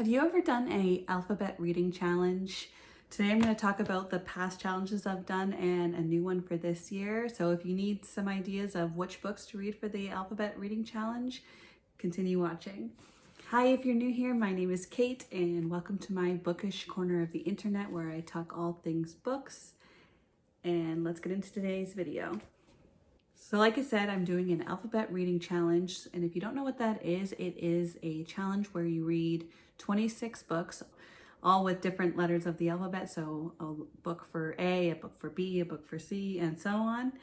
Have you ever done a alphabet reading challenge? Today I'm going to talk about the past challenges I've done and a new one for this year. So if you need some ideas of which books to read for the alphabet reading challenge, continue watching. Hi, if you're new here, my name is Kate and welcome to my bookish corner of the internet where I talk all things books. And let's get into today's video. So like I said, I'm doing an alphabet reading challenge. And if you don't know what that is, it is a challenge where you read 26 books, all with different letters of the alphabet. So a book for A, a book for B, a book for C, and so on.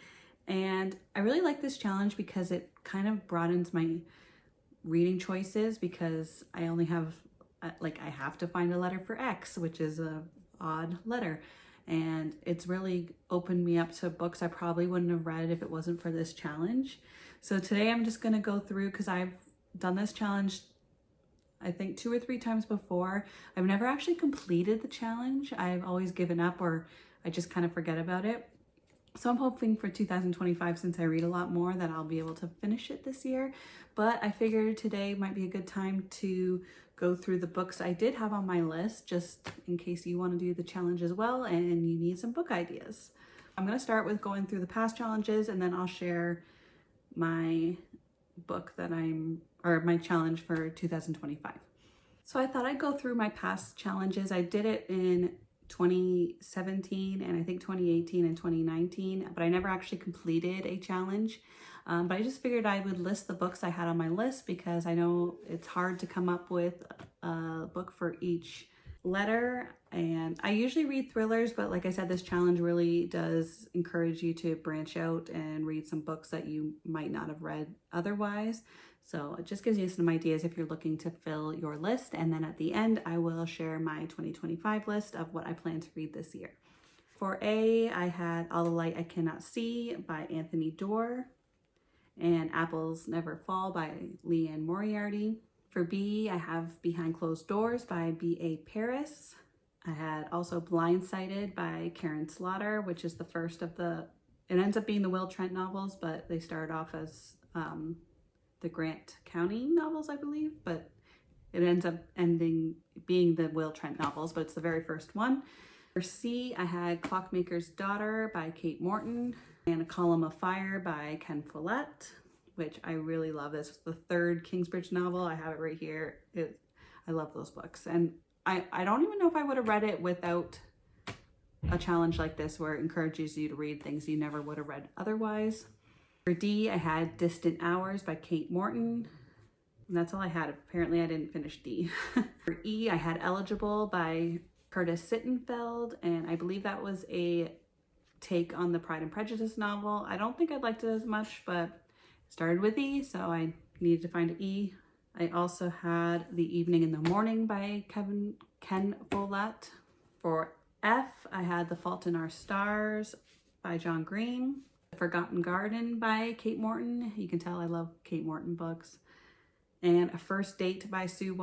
And I really like this challenge because it kind of broadens my reading choices because I only have, I have to find a letter for X, which is a odd letter. And it's really opened me up to books I probably wouldn't have read if it wasn't for this challenge. So today I'm just gonna go through, because I've done this challenge I think 2 or 3 times before. I've never actually completed the challenge. I've always given up or I just kind of forget about it. So I'm hoping for 2025, since I read a lot more, that I'll be able to finish it this year. But I figured today might be a good time to go through the books I did have on my list, just in case you want to do the challenge as well and you need some book ideas. I'm going to start with going through the past challenges, and then I'll share my book that my challenge for 2025. So I thought I'd go through my past challenges. I did it in 2017 and I think 2018 and 2019, but I never actually completed a challenge. But I just figured I would list the books I had on my list because I know it's hard to come up with a book for each letter. And I usually read thrillers, but like I said, this challenge really does encourage you to branch out and read some books that you might not have read otherwise. So it just gives you some ideas if you're looking to fill your list. And then at the end, I will share my 2025 list of what I plan to read this year. For A, I had All the Light I Cannot See by Anthony Doerr and Apples Never Fall by Liane Moriarty. For B, I have Behind Closed Doors by B.A. Paris. I had also Blindsided by Karen Slaughter, which is the first of it ends up being the Will Trent novels, but they started off as the Grant County novels, I believe, but it ends up ending being the Will Trent novels, but it's the very first one. For C, I had Clockmaker's Daughter by Kate Morton and A Column of Fire by Ken Follett, which I really love. This is the third Kingsbridge novel. I have it right here. I love those books. And I don't even know if I would have read it without a challenge like this where it encourages you to read things you never would have read otherwise. For D, I had Distant Hours by Kate Morton. And that's all I had. Apparently I didn't finish D. For E, I had Eligible by Curtis Sittenfeld, and I believe that was a take on the Pride and Prejudice novel. I don't think I liked it as much, but it started with E, so I needed to find an E. I also had The Evening in the Morning by Ken Follett. For F, I had The Fault in Our Stars by John Green. The Forgotten Garden by Kate Morton. You can tell I love Kate Morton books. And A First Date by Sue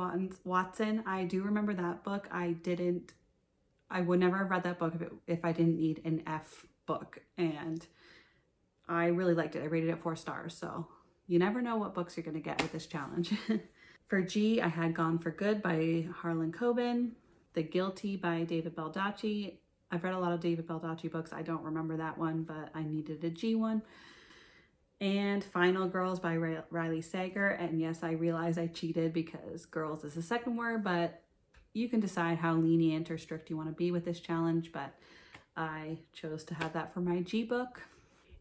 Watson. I do remember that book. I would never have read that book if I didn't need an F book. And I really liked it. I rated it 4 stars. So you never know what books you're going to get with this challenge. For G, I had Gone for Good by Harlan Coben. The Guilty by David Baldacci. I've read a lot of David Baldacci books. I don't remember that one, but I needed a G one. And Final Girls by Riley Sager. And yes, I realize I cheated because girls is the second word, but you can decide how lenient or strict you want to be with this challenge, but I chose to have that for my G book.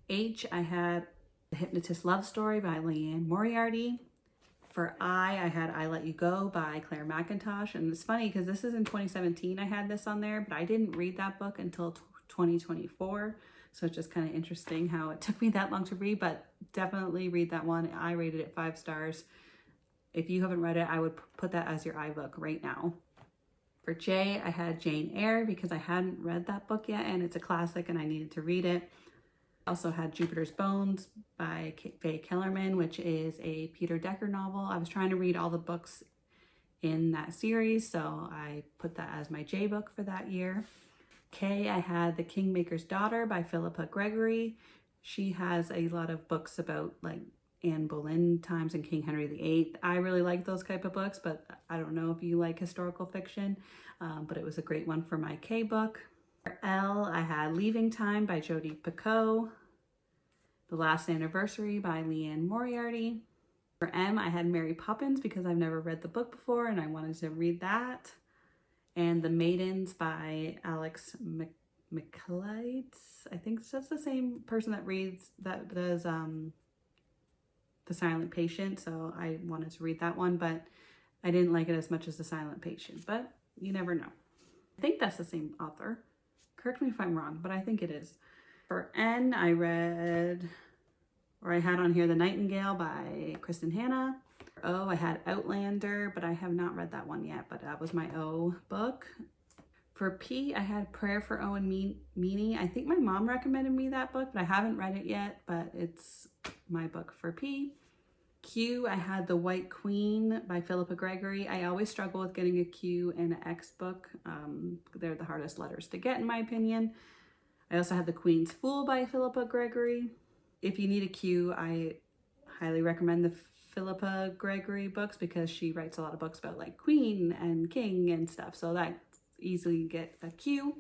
H, I had The Hypnotist Love Story by Liane Moriarty. For I had I Let You Go by Claire McIntosh. And it's funny because this is in 2017 I had this on there, but I didn't read that book until 2024. So it's just kind of interesting how it took me that long to read, but definitely read that one. I rated it 5 stars. If you haven't read it, I would put that as your iBook right now. For J, I had Jane Eyre because I hadn't read that book yet and it's a classic and I needed to read it. I also had Jupiter's Bones by Faye Kellerman, which is a Peter Decker novel. I was trying to read all the books in that series, so I put that as my J book for that year. K, I had The Kingmaker's Daughter by Philippa Gregory. She has a lot of books about like Anne Boleyn times and King Henry VIII. I really like those type of books, but I don't know if you like historical fiction, but it was a great one for my K book. For L, I had Leaving Time by Jodi Picoult, The Last Anniversary by Liane Moriarty. For M, I had Mary Poppins because I've never read the book before and I wanted to read that. And The Maidens by Alex Michaelides. I think that's the same person that does The Silent Patient, so I wanted to read that one, but I didn't like it as much as The Silent Patient, but you never know. I think that's the same author. Correct me if I'm wrong, but I think it is. For N, I had on here The Nightingale by Kristen Hanna. For O, I had Outlander, but I have not read that one yet, but that was my O book. For P, I had Prayer for Owen Meany. I think my mom recommended me that book, but I haven't read it yet, but it's my book for P. Q, I had The White Queen by Philippa Gregory. I always struggle with getting a Q and an X book. They're the hardest letters to get in my opinion. I also had The Queen's Fool by Philippa Gregory. If you need a Q, I highly recommend the Philippa Gregory books because she writes a lot of books about like queen and king and stuff. So that easily get a Q.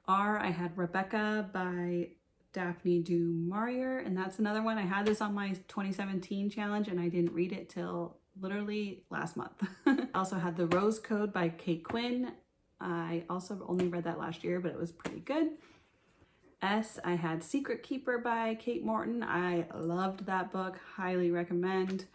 R, I had Rebecca by Daphne du Maurier, and that's another one. I had this on my 2017 challenge and I didn't read it till literally last month. I also had The Rose Code by Kate Quinn. I also only read that last year, but it was pretty good. S, I had Secret Keeper by Kate Morton. I loved that book, highly recommend.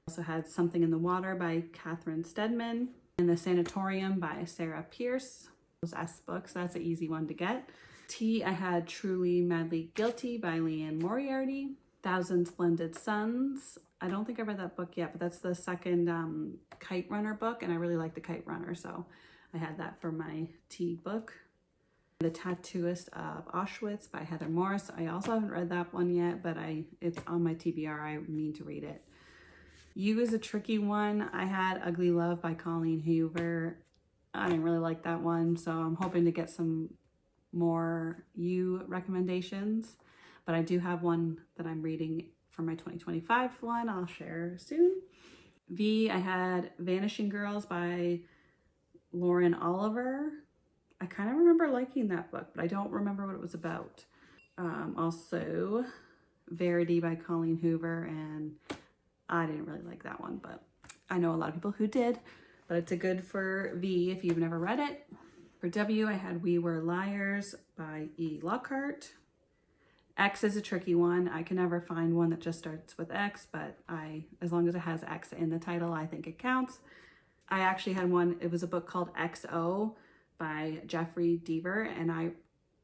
Also had Something in the Water by Catherine Steadman and The Sanatorium by Sarah Pierce. Those S books, that's an easy one to get. T, I had Truly Madly Guilty by Liane Moriarty. Thousand Splendid Suns. I don't think I read that book yet, but that's the second Kite Runner book, and I really like the Kite Runner, so I had that for my T book. The Tattooist of Auschwitz by Heather Morris. I also haven't read that one yet, but it's on my TBR. I mean to read it. U is a tricky one. I had Ugly Love by Colleen Hoover. I didn't really like that one, so I'm hoping to get some more U recommendations. But I do have one that I'm reading for my 2025 one I'll share soon. V, I had Vanishing Girls by Lauren Oliver. I kind of remember liking that book, but I don't remember what it was about. Also, Verity by Colleen Hoover, and I didn't really like that one, but I know a lot of people who did, but it's a good for V if you've never read it. For W, I had We Were Liars by E. Lockhart. X is a tricky one. I can never find one that just starts with X, but as long as it has X in the title, I think it counts. I actually had one, it was a book called XO by Jeffrey Deaver, and I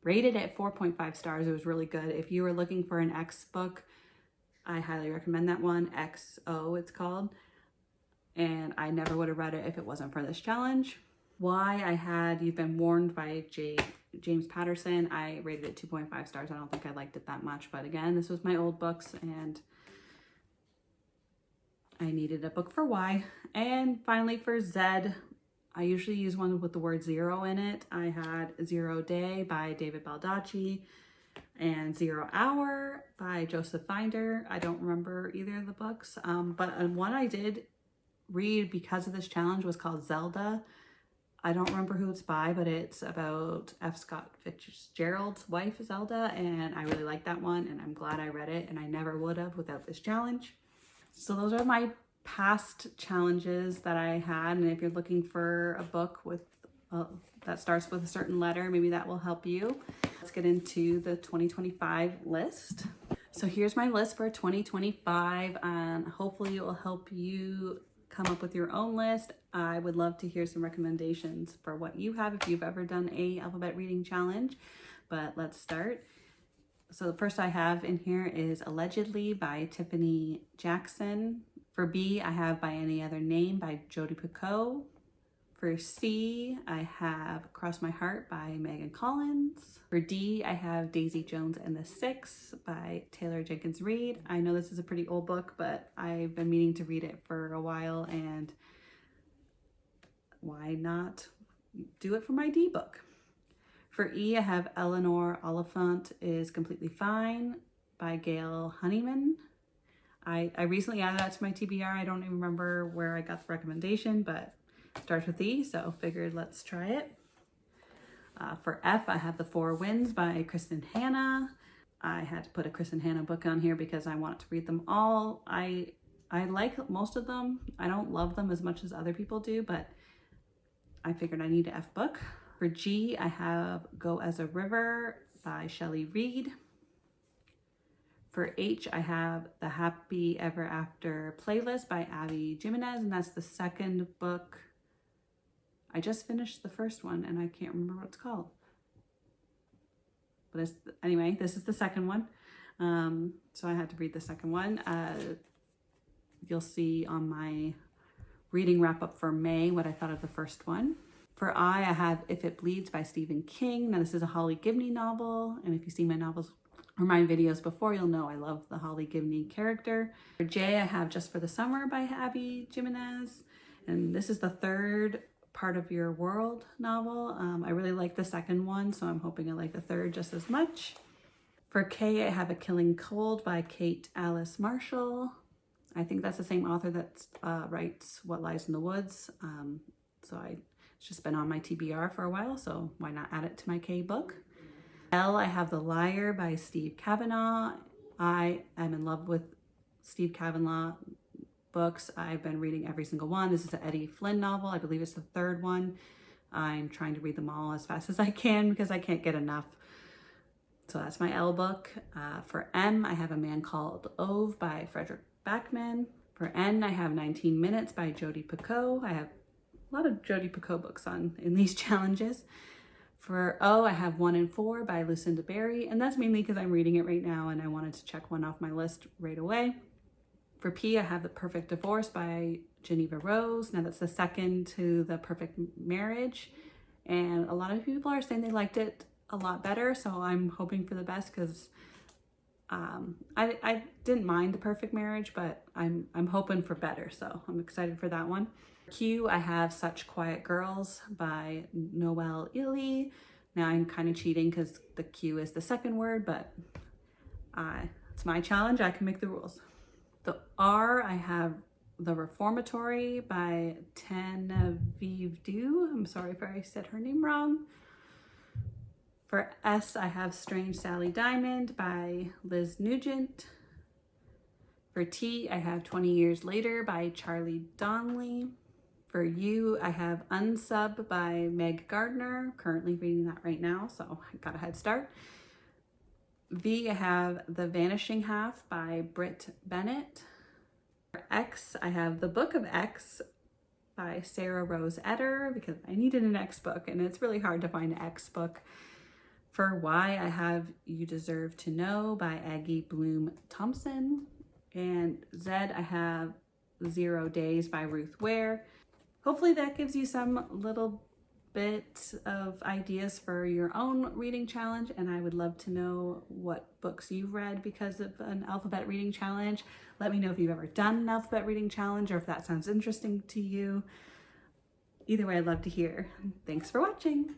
rated it 4.5 stars. It was really good. If you were looking for an X book, I highly recommend that one. XO it's called, and I never would have read it if it wasn't for this challenge. Y, I had You've Been Warned by James Patterson. I rated it 2.5 stars. I don't think I liked it that much, but again, this was my old books and I needed a book for Y. And finally for Z, I usually use one with the word zero in it. I had Zero Day by David Baldacci and 0 Hour by Joseph Finder. I don't remember either of the books, but one I did read because of this challenge was called Zelda. I don't remember who it's by, but it's about F. Scott Fitzgerald's wife, Zelda, and I really like that one, and I'm glad I read it, and I never would have without this challenge. So those are my past challenges that I had, and if you're looking for a book with that starts with a certain letter, maybe that will help you. Let's get into the 2025 list. So here's my list for 2025, and hopefully it will help you come up with your own list. I would love to hear some recommendations for what you have if you've ever done a alphabet reading challenge, but let's start. So the first I have in here is Allegedly by Tiffany Jackson. For B, I have By Any Other Name by Jodi Picoult. For C, I have Cross My Heart by Megan Collins. For D, I have Daisy Jones and the Six by Taylor Jenkins Reid. I know this is a pretty old book, but I've been meaning to read it for a while, and why not do it for my D book? For E, I have Eleanor Oliphant is Completely Fine by Gail Honeyman. I recently added that to my TBR. I don't even remember where I got the recommendation, but it starts with E, so figured let's try it. For F, I have The Four Winds by Kristen Hanna. I had to put a Kristen Hanna book on here because I wanted to read them all. I like most of them. I don't love them as much as other people do, but I figured I need an F book. For G, I have Go as a River by Shelley Reed. For H, I have The Happy Ever After Playlist by Abby Jimenez, and that's the second book. I just finished the first one and I can't remember what it's called. But anyway, this is the second one. So I had to read the second one. You'll see on my reading wrap up for May what I thought of the first one. For I have If It Bleeds by Stephen King. Now this is a Holly Gibney novel, and if you've seen my novels or my videos before, you'll know I love the Holly Gibney character. For J, I have Just for the Summer by Abby Jimenez, and this is the third Part of Your World novel. I really like the second one, so I'm hoping I like the third just as much. For K, I have A Killing Cold by Kate Alice Marshall. I think that's the same author that writes What Lies in the Woods. It's just been on my TBR for a while, so why not add it to my K book? L, I have The Liar by Steve Kavanaugh. I am in love with Steve Kavanaugh books. I've been reading every single one. This is an Eddie Flynn novel. I believe it's the third one. I'm trying to read them all as fast as I can because I can't get enough. So that's my L book. For M, I have A Man Called Ove by Frederick Backman. For N, I have 19 Minutes by Jodi Picoult. I have a lot of Jodi Picoult books in these challenges. For O, I have 1 and 4 by Lucinda Berry, and that's mainly because I'm reading it right now and I wanted to check one off my list right away. For P, I have The Perfect Divorce by Geneva Rose. Now that's the second to The Perfect Marriage, and a lot of people are saying they liked it a lot better, so I'm hoping for the best because I didn't mind The Perfect Marriage, but I'm hoping for better, so I'm excited for that one. Q, I have Such Quiet Girls by Noelle Ely. Now I'm kind of cheating because the Q is the second word, but it's my challenge. I can make the rules. The R, I have The Reformatory by Genevieve Du. I'm sorry if I said her name wrong. For S, I have Strange Sally Diamond by Liz Nugent. For T, I have 20 Years Later by Charlie Donnelly. For U, I have Unsub by Meg Gardner. Currently reading that right now, so I got a head start. V, I have The Vanishing Half by Britt Bennett. For X, I have The Book of X by Sarah Rose Etter because I needed an X book and it's really hard to find an X book. For Y, I have You Deserve to Know by Aggie Bloom Thompson. And Z, I have 0 Days by Ruth Ware. Hopefully that gives you some little bit of ideas for your own reading challenge, and I would love to know what books you've read because of an alphabet reading challenge. Let me know if you've ever done an alphabet reading challenge or if that sounds interesting to you. Either way, I'd love to hear. Thanks for watching.